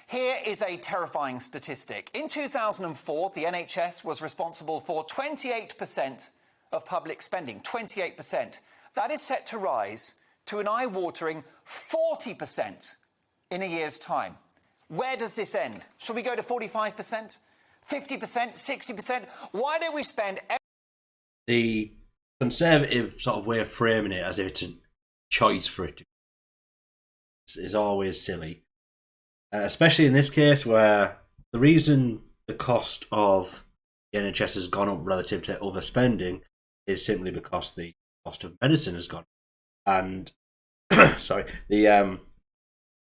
Here is a terrifying statistic. In 2004, the NHS was responsible for 28% of public spending. 28%. That is set to rise to an eye-watering 40% in a year's time. Where does this end? Shall we go to 45%? 50%? 60%? Why don't we spend... The conservative sort of way of framing it as if it's a choice for it is always silly. Especially in this case where the reason the cost of the NHS has gone up relative to overspending is simply because the cost of medicine has gone up. And sorry, the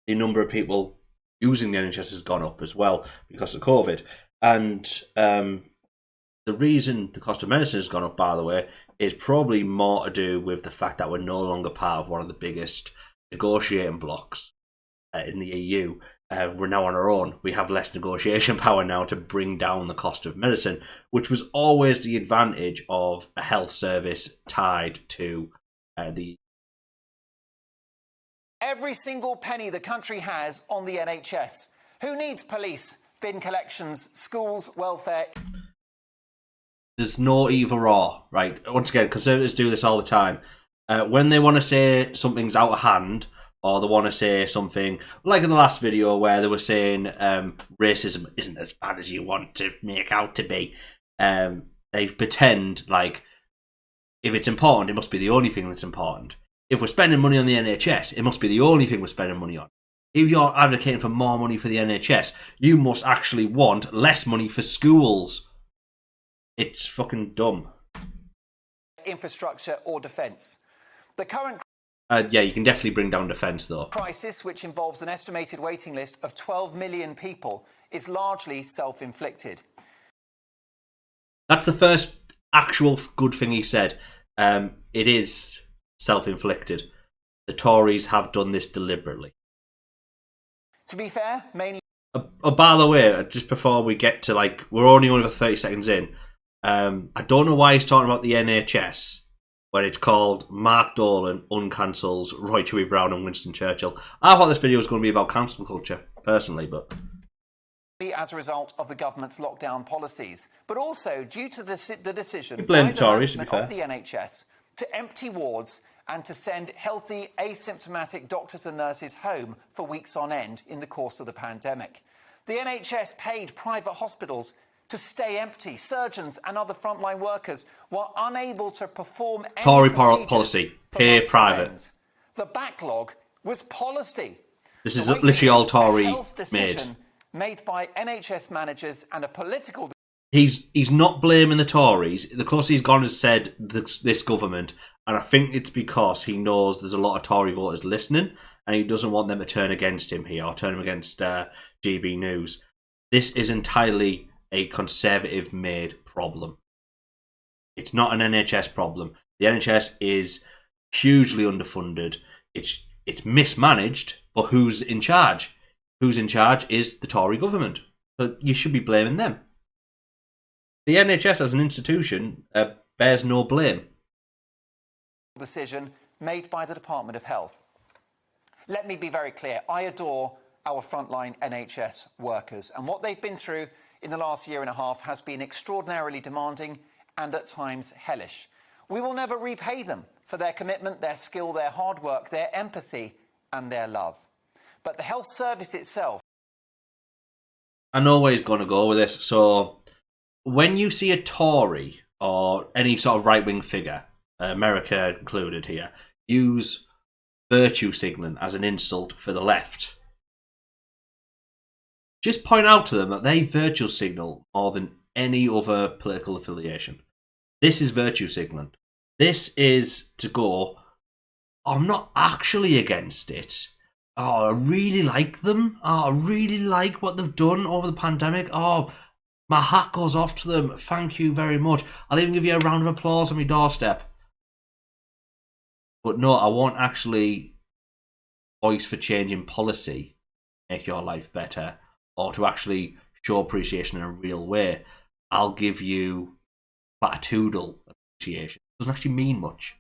number of people using the NHS has gone up as well because of COVID. And the reason the cost of medicine has gone up, by the way, is probably more to do with the fact that we're no longer part of one of the biggest negotiating blocks in the EU. We're now on our own. We have less negotiation power now to bring down the cost of medicine, which was always the advantage of a health service tied to the... Every single penny the country has on the NHS. Who needs police, bin collections, schools, welfare? There's no either or, right? Once again, Conservatives do this all the time. When they want to say something's out of hand, or they want to say something, like in the last video where they were saying racism isn't as bad as you want to make out to be, they pretend like if it's important, it must be the only thing that's important. If we're spending money on the NHS, it must be the only thing we're spending money on. If you're advocating for more money for the NHS, you must actually want less money for schools. It's fucking dumb. Infrastructure or defence. The current... yeah, you can definitely bring down defence, though. Crisis, which involves an estimated waiting list of 12 million people, is largely self-inflicted. That's the first actual good thing he said. It is self-inflicted. The Tories have done this deliberately. To be fair, mainly... by the way, just before we get to, like, we're only over 30 seconds in, I don't know why he's talking about the NHS when it's called Mark Dolan uncancels Roy Chubby Brown and Winston Churchill. I thought this video was going to be about cancel culture, personally, but... as a result of the government's lockdown policies, but also due to the decision blame by the Tories, management of the NHS to empty wards and to send healthy, asymptomatic doctors and nurses home for weeks on end in the course of the pandemic. The NHS paid private hospitals to stay empty. Surgeons and other frontline workers were unable to perform any Tory procedures policy, for pay months on private. end. The backlog was policy. This The is waiting literally all list, a Tory health decision made by NHS managers and a political... He's not blaming the Tories. The closest he's gone has said this government, and I think it's because he knows there's a lot of Tory voters listening, and he doesn't want them to turn against him here, or turn him against GB News. This is entirely a Conservative-made problem. It's not an NHS problem. The NHS is hugely underfunded. It's mismanaged, but who's in charge? Who's in charge is the Tory government. So you should be blaming them. The NHS as an institution bears no blame. Decision made by the Department of Health. Let me be very clear. I adore our frontline NHS workers, and what they've been through in the last year and a half has been extraordinarily demanding and at times hellish. We will never repay them for their commitment, their skill, their hard work, their empathy and their love. But the health service itself... I know where he's going to go with this. So when you see a Tory or any sort of right-wing figure, America included here, use virtue signalling as an insult for the left, just point out to them that they virtue signal more than any other political affiliation. This is virtue signalling. This is to go, I'm not actually against it. Oh, I really like them. Oh, I really like what they've done over the pandemic. Oh, my hat goes off to them. Thank you very much. I'll even give you a round of applause on my doorstep. But no, I won't actually voice for change in policy, make your life better, or to actually show appreciation in a real way. I'll give you platitudinal appreciation. It doesn't actually mean much.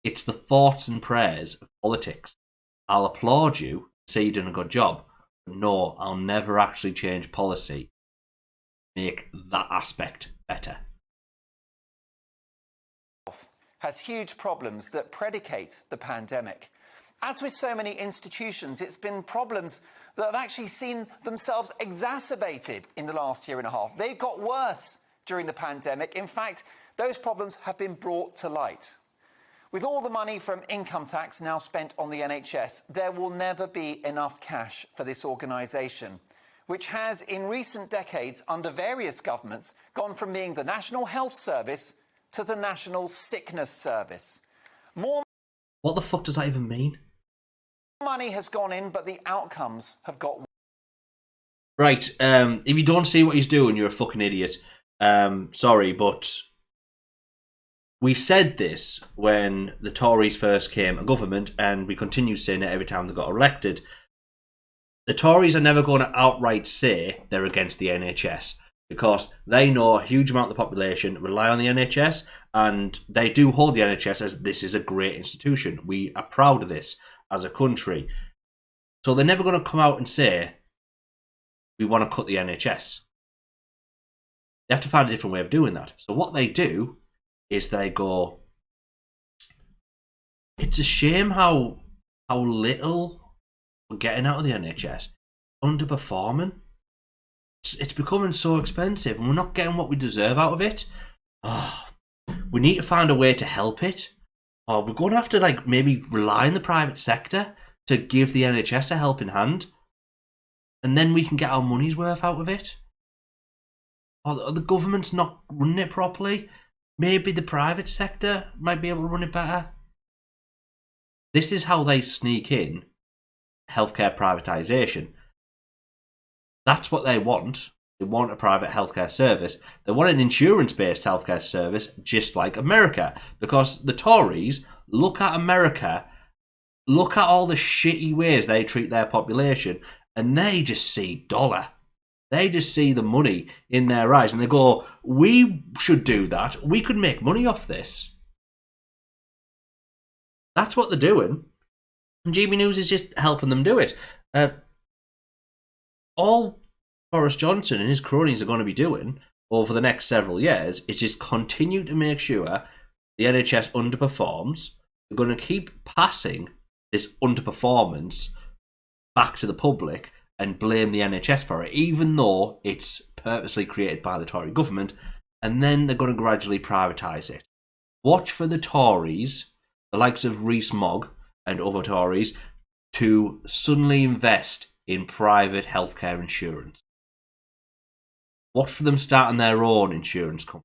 It's the thoughts and prayers of politics. I'll applaud you, say you've done a good job, No, I'll never actually change policy. Make that aspect better. Has huge problems that predicate the pandemic. As with so many institutions, it's been problems that have actually seen themselves exacerbated in the last year and a half. They've got worse during the pandemic. In fact, those problems have been brought to light. With all the money from income tax now spent on the NHS, there will never be enough cash for this organisation, which has, in recent decades, under various governments, gone from being the National Health Service to the National Sickness Service. More What the fuck does that even mean? money has gone in, but the outcomes have got worse. Right, if you don't see what he's doing, you're a fucking idiot. Sorry, but we said this when the Tories first came to government, and we continue saying it every time they got elected. The Tories are never going to outright say they're against the NHS, because they know a huge amount of the population rely on the NHS, and they do hold the NHS as this is a great institution. We are proud of this as a country. So they're never going to come out and say, we want to cut the NHS. They have to find a different way of doing that. So what they do is they go, it's a shame how little we're getting out of the NHS. Underperforming. It's becoming so expensive and we're not getting what we deserve out of it. Oh, we need to find a way to help it. Or we're going to have to maybe rely on the private sector to give the NHS a helping hand. And then we can get our money's worth out of it. Or the government's not running it properly. Maybe the private sector might be able to run it better. This is how they sneak in healthcare privatisation. That's what they want. They want a private healthcare service. They want an insurance-based healthcare service, just like America. Because the Tories look at America, look at all the shitty ways they treat their population, and they just see dollar. They just see the money in their eyes, and they go, we should do that. We could make money off this. That's what they're doing. And GB News is just helping them do it. All Boris Johnson and his cronies are going to be doing over the next several years is just continue to make sure the NHS underperforms. They're going to keep passing this underperformance back to the public and blame the NHS for it, even though it's purposely created by the Tory government, and then they're going to gradually privatise it. Watch for the Tories, the likes of Rees-Mogg and other Tories, to suddenly invest in private healthcare insurance. Watch for them starting their own insurance company.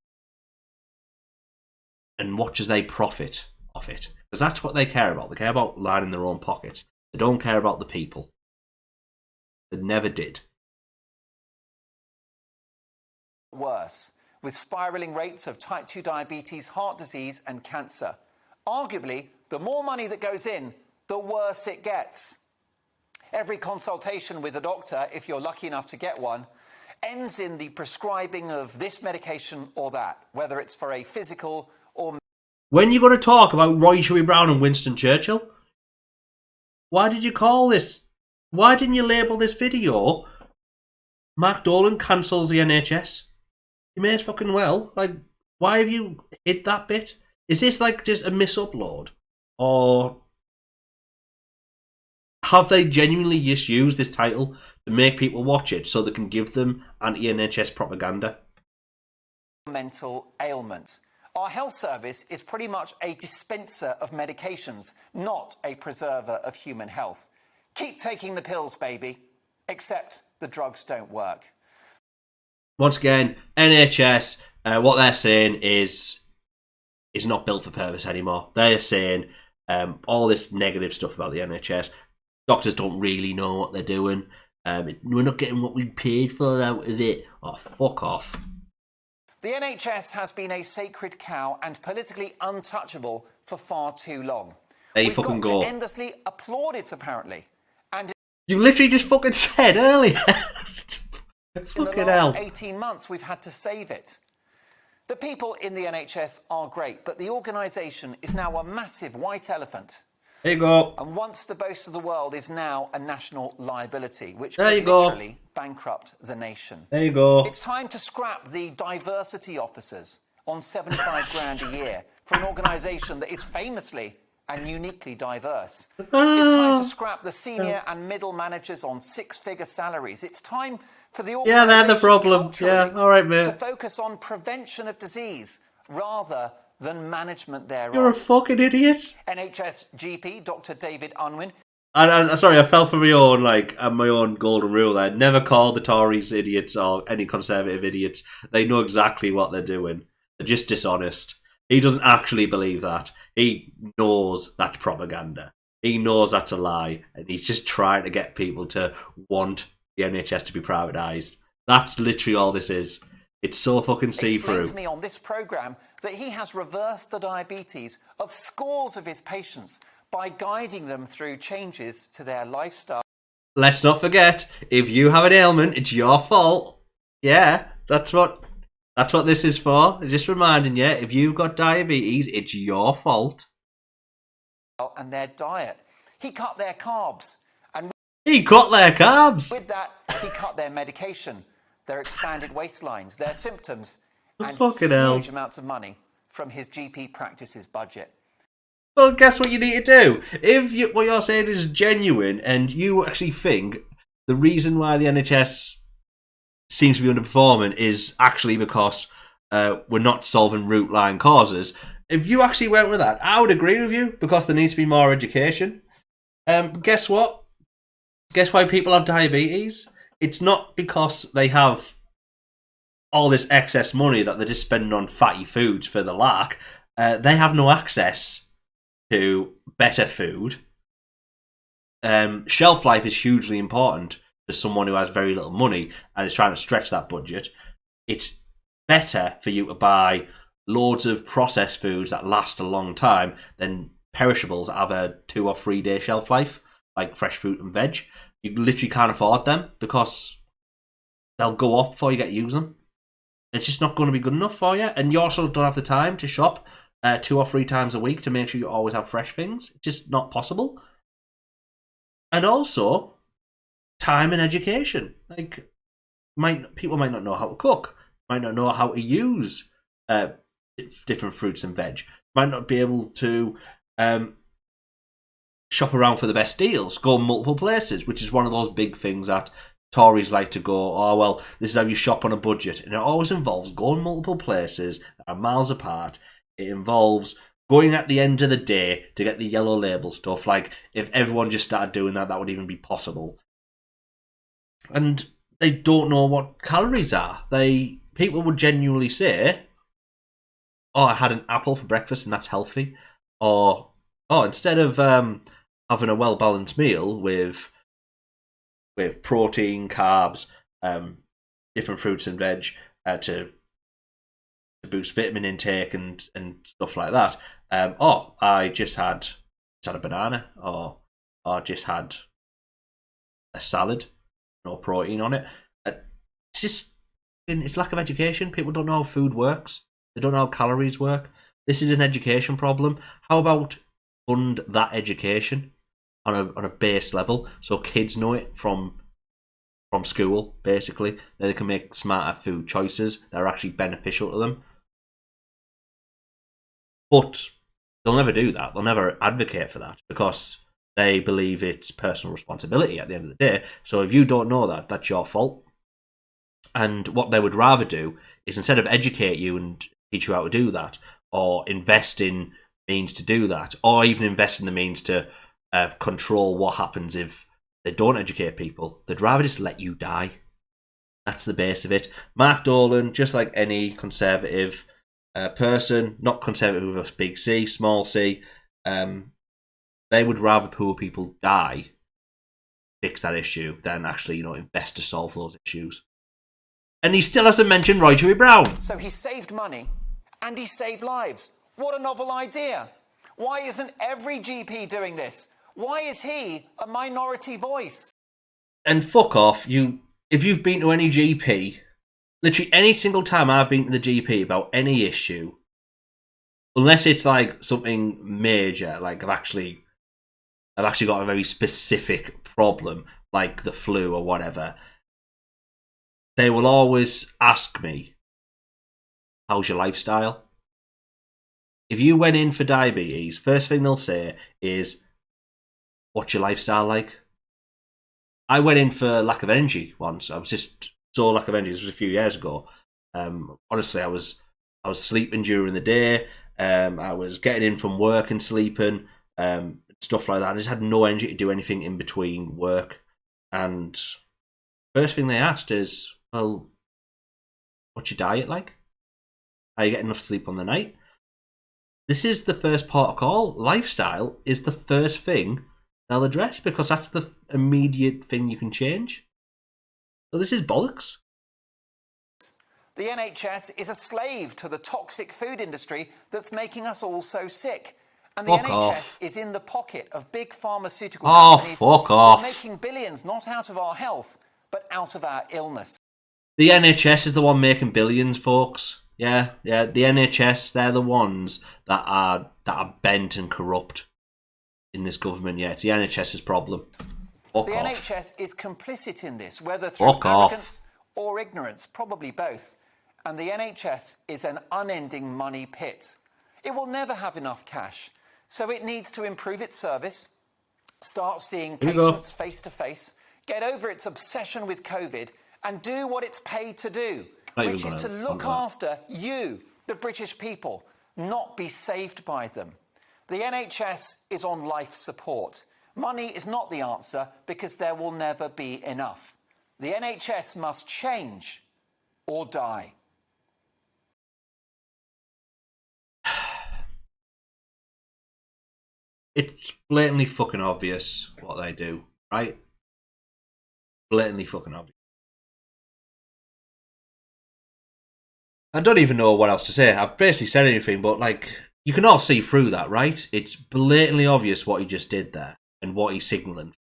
And watch as they profit off it. Because that's what they care about. They care about lining their own pockets. They don't care about the people. They never did. Worse, with spiralling rates of type 2 diabetes, heart disease and cancer. Arguably, the more money that goes in, the worse it gets. Every consultation with a doctor, if you're lucky enough to get one, ends in the prescribing of this medication or that, whether it's for a physical or... When you're going to talk about Roy Chubby Brown and Winston Churchill, why did you call this? Why didn't you label this video Mark Dolan cancels the NHS? You may as fucking well. Why have you hid that bit? Is this just a misupload? Or have they genuinely just used this title to make people watch it so they can give them anti-NHS propaganda? Mental ailment. Our health service is pretty much a dispenser of medications, not a preserver of human health. Keep taking the pills, baby. Except the drugs don't work. Once again, NHS, what they're saying is not built for purpose anymore. They're saying all this negative stuff about the NHS. Doctors don't really know what they're doing. We're not getting what we paid for out of it. Oh, fuck off. The NHS has been a sacred cow and politically untouchable for far too long. There you fucking go. We've got to endlessly applaud it, apparently. And you literally just fucking said earlier. in the last 18 months, we've had to save it. The people in the NHS are great, but the organisation is now a massive white elephant. There you go. And once the boast of the world is now a national liability, which There you could go. literally bankrupt the nation. There you go. It's time to scrap the diversity officers on 75 grand a year for an organisation that is famously and uniquely diverse. It's time to scrap the senior and middle managers on six-figure salaries. It's time for the organisation they're the problem. Yeah, all right, mate. to focus on prevention of disease rather than management thereof. You're a fucking idiot. NHS GP Dr. David Unwin. And sorry, I fell for my own golden rule there. Never call the Tories idiots or any Conservative idiots. They know exactly what they're doing. They're just dishonest. He doesn't actually believe that. He knows that's propaganda. He knows that's a lie, and he's just trying to get people to want the NHS to be privatised. That's literally all this is. It's so fucking see-through. Explained to me on this programme that he has reversed the diabetes of scores of his patients by guiding them through changes to their lifestyle. Let's not forget, if you have an ailment, it's your fault. Yeah, that's what this is for. Just reminding you, if you've got diabetes, it's your fault. And their diet. He cut their carbs. And he cut their carbs. With that, he cut their medication, their expanded waistlines, their symptoms, and huge amounts of money from his GP practice's budget. Well, guess what you need to do? If what you're saying is genuine and you actually think the reason why the NHS seems to be underperforming is actually because we're not solving root line causes, if you actually went with that, I would agree with you because there needs to be more education. Guess what? Guess why people have diabetes? It's not because they have all this excess money that they're just spending on fatty foods for the lark. They have no access to better food. Shelf life is hugely important to someone who has very little money and is trying to stretch that budget. It's better for you to buy loads of processed foods that last a long time than perishables that have a 2 or 3 day shelf life, like fresh fruit and veg. You literally can't afford them because they'll go off before you get to use them. It's just not going to be good enough for you, and you also don't have the time to shop 2 or 3 times a week to make sure you always have fresh things. It's just not possible. And also, time and education. Like, people might not know how to cook, might not know how to use different fruits and veg, might not be able to shop around for the best deals, go multiple places, which is one of those big things that Tories like to go, oh, well, this is how you shop on a budget. And it always involves going multiple places that are miles apart. It involves going at the end of the day to get the yellow label stuff. Like, if everyone just started doing that, that would even be possible. And they don't know what calories are. People would genuinely say, oh, I had an apple for breakfast and that's healthy. Or, oh, instead of having a well-balanced meal with protein, carbs, different fruits and veg to boost vitamin intake and stuff like that. I just had a banana, or I just had a salad, no protein on it. It's lack of education. People don't know how food works. They don't know how calories work. This is an education problem. How about fund that education on a base level so kids know it from school, basically, that they can make smarter food choices that are actually beneficial to them. But they'll never do that. They'll never advocate for that because they believe it's personal responsibility at the end of the day. So if you don't know that, that's your fault. And what they would rather do is, instead of educate you and teach you how to do that, or invest in means to do that, or even invest in the means to control what happens if they don't educate people, they'd rather just let you die. That's the base of it. Mark Dolan, just like any Conservative person, not Conservative with a big C, small c, they would rather poor people die, fix that issue, than actually, invest to solve those issues. And he still hasn't mentioned Roy Chubby Brown. So he saved money and he saved lives. What a novel idea. Why isn't every GP doing this? Why is he a minority voice? And fuck off. If you've been to any GP, literally any single time I've been to the GP about any issue, unless it's like something major, like I've actually have actually got a very specific problem, like the flu or whatever, they will always ask me, how's your lifestyle? If you went in for diabetes, first thing they'll say is, what's your lifestyle like? I went in for lack of energy once. I was just so lack of energy. This was a few years ago. Honestly, I was sleeping during the day. I was getting in from work and sleeping, stuff like that. I just had no energy to do anything in between work. And first thing they asked is, well, what's your diet like? Are you getting enough sleep on the night? This is the first part of call. Lifestyle is the first thing they'll address because that's the immediate thing you can change. So this is bollocks. The NHS is a slave to the toxic food industry that's making us all so sick. And the NHS is in the pocket of big pharmaceutical companies who are making billions not out of our health, but out of our illness. The NHS is the one making billions, folks. Yeah. The NHS, they're the ones that are bent and corrupt in this government. Yeah, it's the NHS's problem. The NHS is complicit in this, whether through arrogance or ignorance, probably both. And the NHS is an unending money pit. It will never have enough cash, so it needs to improve its service, start seeing patients face to face, get over its obsession with COVID, and do what it's paid to do, which is to look after you, the British people, not be saved by them. The NHS is on life support. Money is not the answer because there will never be enough. The NHS must change or die. It's blatantly fucking obvious what they do, right? Blatantly fucking obvious. I don't even know what else to say. I've basically said anything, but like, you can all see through that, right? It's blatantly obvious what he just did there and what he's signalling.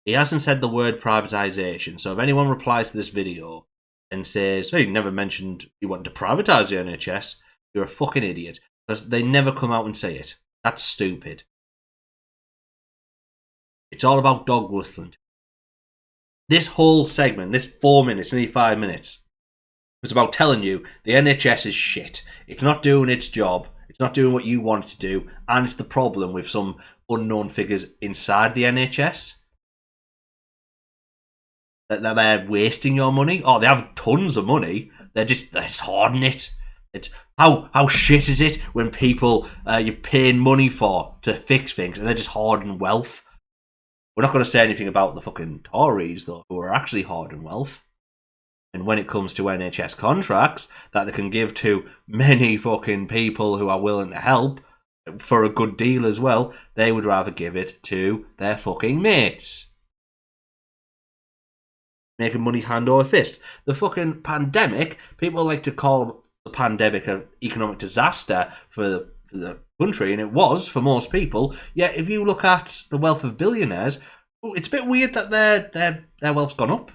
He hasn't said the word privatisation, so if anyone replies to this video and says, hey, you never mentioned you want to privatise the NHS, you're a fucking idiot. Because they never come out and say it. That's stupid. It's all about dog whistling. This whole segment, this 4 minutes, nearly 5 minutes, was about telling you the NHS is shit. It's not doing its job. It's not doing what you want it to do. And it's the problem with some unknown figures inside the NHS. That they're wasting your money. Oh, they have tons of money. They're just hoarding it. It's how shit is it when people you're paying money for to fix things and they're just hoarding wealth. We're not going to say anything about the fucking Tories, though, who are actually hoarding wealth. And when it comes to NHS contracts that they can give to many fucking people who are willing to help for a good deal as well, they would rather give it to their fucking mates. Making money hand over fist. The fucking pandemic, people like to call the pandemic an economic disaster for the country, and it was for most people. Yet if you look at the wealth of billionaires, it's a bit weird that their wealth's gone up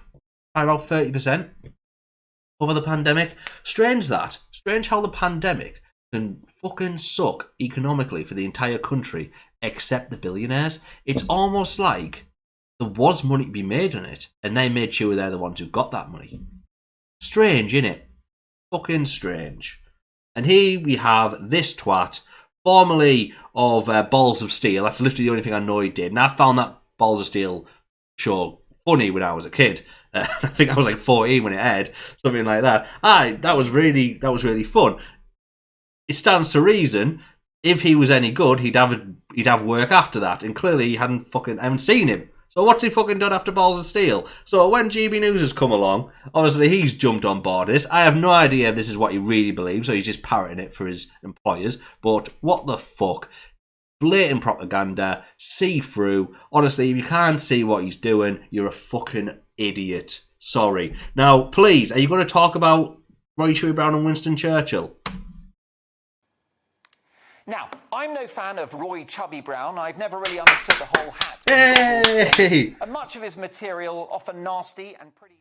by about 30% over the pandemic. Strange how the pandemic can fucking suck economically for the entire country except the billionaires. It's almost like there was money to be made on it and they made sure they're the ones who got that money. Strange, innit? Fucking strange. And here we have this twat, formerly of Balls of Steel. That's literally the only thing I know he did. And I found that Balls of Steel show funny when I was a kid. I think I was like 14 when it aired, something like that. That was really fun. It stands to reason if he was any good, he'd have work after that. And clearly, I haven't seen him. So what's he fucking done after Balls of Steel? So when GB News has come along, obviously he's jumped on board this. I have no idea if this is what he really believes, so he's just parroting it for his employers. But what the fuck? Blatant propaganda, see through. Honestly, if you can't see what he's doing, you're a fucking idiot. Sorry. Now, please, are you going to talk about Roy Chubby Brown and Winston Churchill? Now, I'm no fan of Roy Chubby Brown. I've never really understood the whole hat and goggles thing. And much of his material often nasty and pretty...